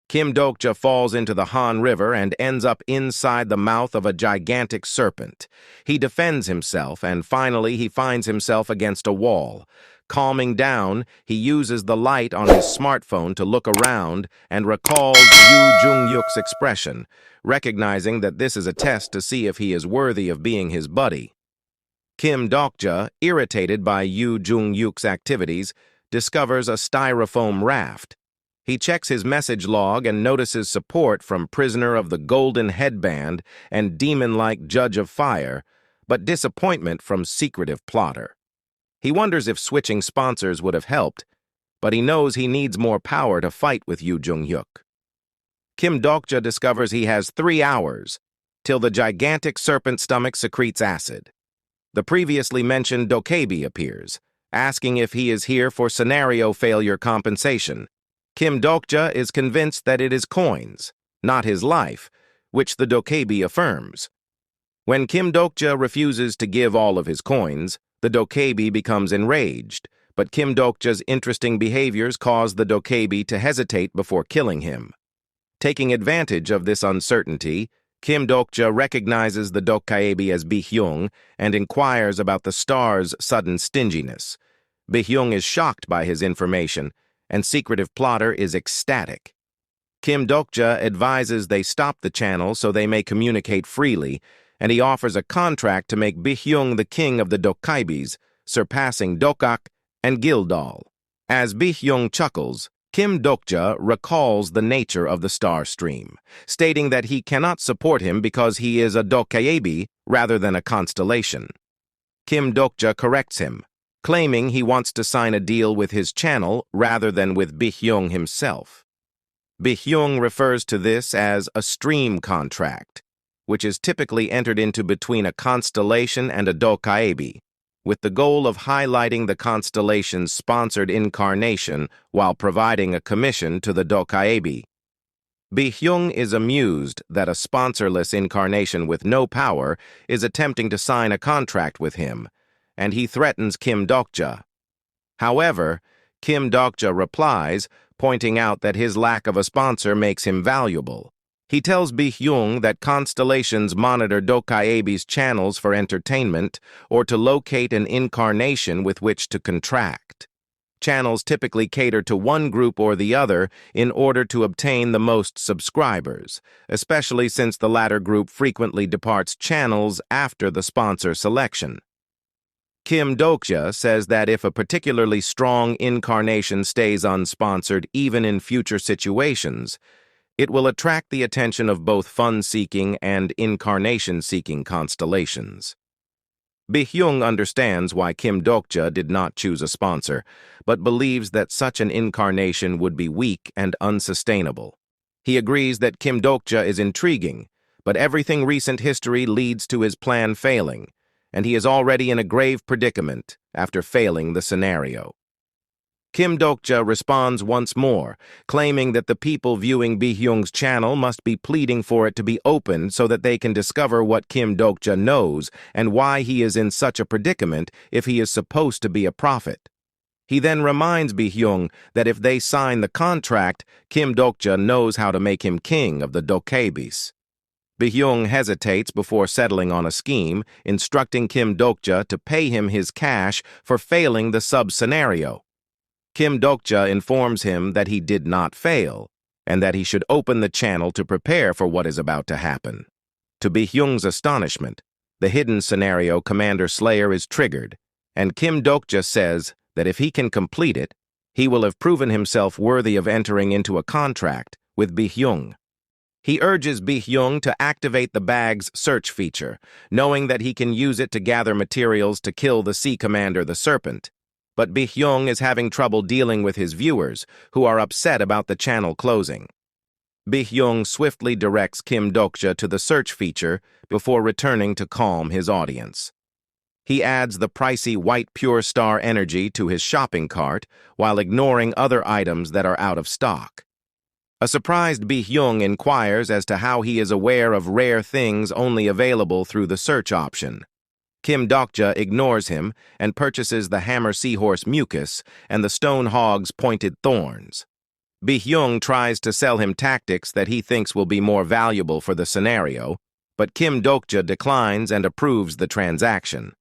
Kim Dokja falls into the Han River and ends up inside the mouth of a gigantic serpent. He defends himself, and finally he finds himself against a wall. Calming down, he uses the light on his smartphone to look around and recalls Yoo Jung-yuk's expression, recognizing that this is a test to see if he is worthy of being his buddy. Kim Dokja, irritated by Yoo Jung-yuk's activities, discovers a styrofoam raft. He checks his message log and notices support from Prisoner of the Golden Headband and demon-like Judge of Fire, but disappointment from Secretive Plotter. He wonders if switching sponsors would have helped, but he knows he needs more power to fight with Yoo Jung-yuk. Kim Dokja discovers he has 3 hours till the gigantic serpent stomach secretes acid. The previously mentioned Dokkaebi appears, asking if he is here for scenario failure compensation. Kim Dokja is convinced that it is coins, not his life, which the Dokkaebi affirms. When Kim Dokja refuses to give all of his coins, the Dokkaebi becomes enraged, but Kim Dokja's interesting behaviors cause the Dokkaebi to hesitate before killing him. Taking advantage of this uncertainty, Kim Dokja recognizes the Dokkaebi as Bi-hyung and inquires about the star's sudden stinginess. Bi-hyung is shocked by his information, and Secretive Plotter is ecstatic. Kim Dokja advises they stop the channel so they may communicate freely, and he offers a contract to make Bi-hyung the king of the Dokkaebis, surpassing Dokak and Gildal. As Bi-hyung chuckles, Kim Dokja recalls the nature of the star stream, stating that he cannot support him because he is a Dokkaebi rather than a constellation. Kim Dokja corrects him, claiming he wants to sign a deal with his channel rather than with Bi-hyung himself. Bi-hyung refers to this as a stream contract, which is typically entered into between a constellation and a Dokkaebi, with the goal of highlighting the constellation's sponsored incarnation while providing a commission to the Dokkaebi. Bi-hyung is amused that a sponsorless incarnation with no power is attempting to sign a contract with him, and he threatens Kim Dokja. However, Kim Dokja replies, pointing out that his lack of a sponsor makes him valuable. He tells Bi-hyung that constellations monitor Dokkaebi's channels for entertainment or to locate an incarnation with which to contract. Channels typically cater to one group or the other in order to obtain the most subscribers, especially since the latter group frequently departs channels after the sponsor selection. Kim Dokja says that if a particularly strong incarnation stays unsponsored even in future situations, it will attract the attention of both fun-seeking and incarnation-seeking constellations. Bi-hyung understands why Kim Dokja did not choose a sponsor, but believes that such an incarnation would be weak and unsustainable. He agrees that Kim Dokja is intriguing, but everything recent history leads to his plan failing, and he is already in a grave predicament after failing the scenario. Kim Dokja responds once more, claiming that the people viewing Bi-hyung's channel must be pleading for it to be opened so that they can discover what Kim Dokja knows and why he is in such a predicament if he is supposed to be a prophet. He then reminds Bi-hyung that if they sign the contract, Kim Dokja knows how to make him king of the Dokkaebis. Bi-hyung hesitates before settling on a scheme, instructing Kim Dokja to pay him his cash for failing the sub-scenario. Kim Dokja informs him that he did not fail, and that he should open the channel to prepare for what is about to happen. To Bi-hyung's astonishment, the hidden scenario Commander Slayer is triggered, and Kim Dokja says that if he can complete it, he will have proven himself worthy of entering into a contract with Bi-hyung. He urges Bi-hyung to activate the bag's search feature, knowing that he can use it to gather materials to kill the Sea Commander the Serpent. But Bi-hyung is having trouble dealing with his viewers, who are upset about the channel closing. Bi-hyung swiftly directs Kim Dokja to the search feature before returning to calm his audience. He adds the pricey white pure star energy to his shopping cart while ignoring other items that are out of stock. A surprised Bi-hyung inquires as to how he is aware of rare things only available through the search option. Kim Dokja ignores him and purchases the hammer seahorse mucus and the stone hog's pointed thorns. Bi-hyung tries to sell him tactics that he thinks will be more valuable for the scenario, but Kim Dokja declines and approves the transaction.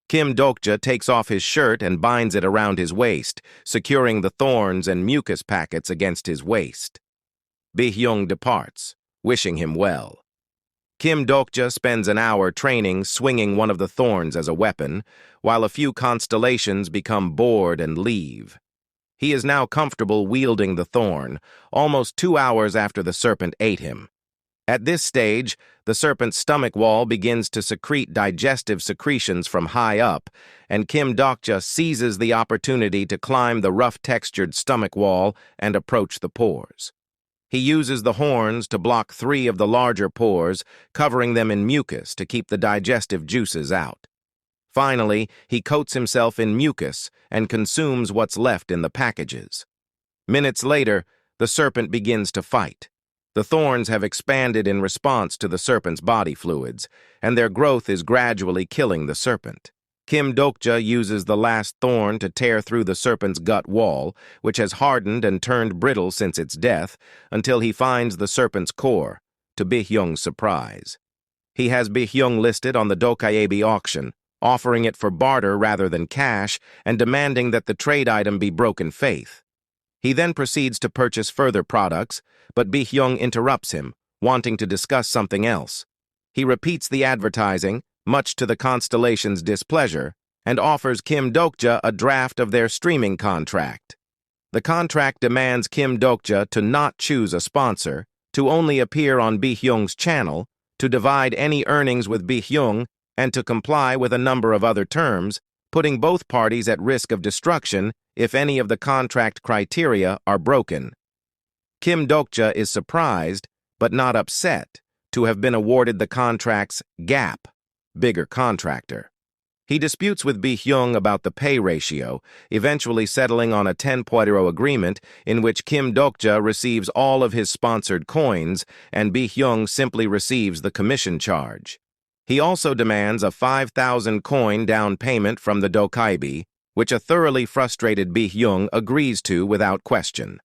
Kim Dokja takes off his shirt and binds it around his waist, securing the thorns and mucus packets against his waist. Bi-hyung departs, wishing him well. Kim Dokja spends an hour training swinging one of the thorns as a weapon, while a few constellations become bored and leave. He is now comfortable wielding the thorn, almost 2 hours after the serpent ate him. At this stage, the serpent's stomach wall begins to secrete digestive secretions from high up, and Kim Dokja seizes the opportunity to climb the rough-textured stomach wall and approach the pores. He uses the horns to block 3 of the larger pores, covering them in mucus to keep the digestive juices out. Finally, he coats himself in mucus and consumes what's left in the packages. Minutes later, the serpent begins to fight. The thorns have expanded in response to the serpent's body fluids, and their growth is gradually killing the serpent. Kim Dokja uses the last thorn to tear through the serpent's gut wall, which has hardened and turned brittle since its death, until he finds the serpent's core, to Bi-hyung's surprise. He has Bi-hyung listed on the Dokkaebi auction, offering it for barter rather than cash, and demanding that the trade item be broken faith. He then proceeds to purchase further products, but Bi-hyung interrupts him, wanting to discuss something else. He repeats the advertising, much to the constellation's displeasure, and offers Kim Dokja a draft of their streaming contract. The contract demands Kim Dokja to not choose a sponsor, to only appear on Bi-hyung's channel, to divide any earnings with Bi-hyung, and to comply with a number of other terms, putting both parties at risk of destruction if any of the contract criteria are broken. Kim Dokja is surprised, but not upset, to have been awarded the contract's gap, bigger contractor. He disputes with Bi-hyung about the pay ratio, eventually settling on a 10.0 agreement in which Kim Dokja receives all of his sponsored coins and Bi-hyung simply receives the commission charge. He also demands a 5,000 coin down payment from the Dokkaebi, which a thoroughly frustrated Bi-hyung agrees to without question.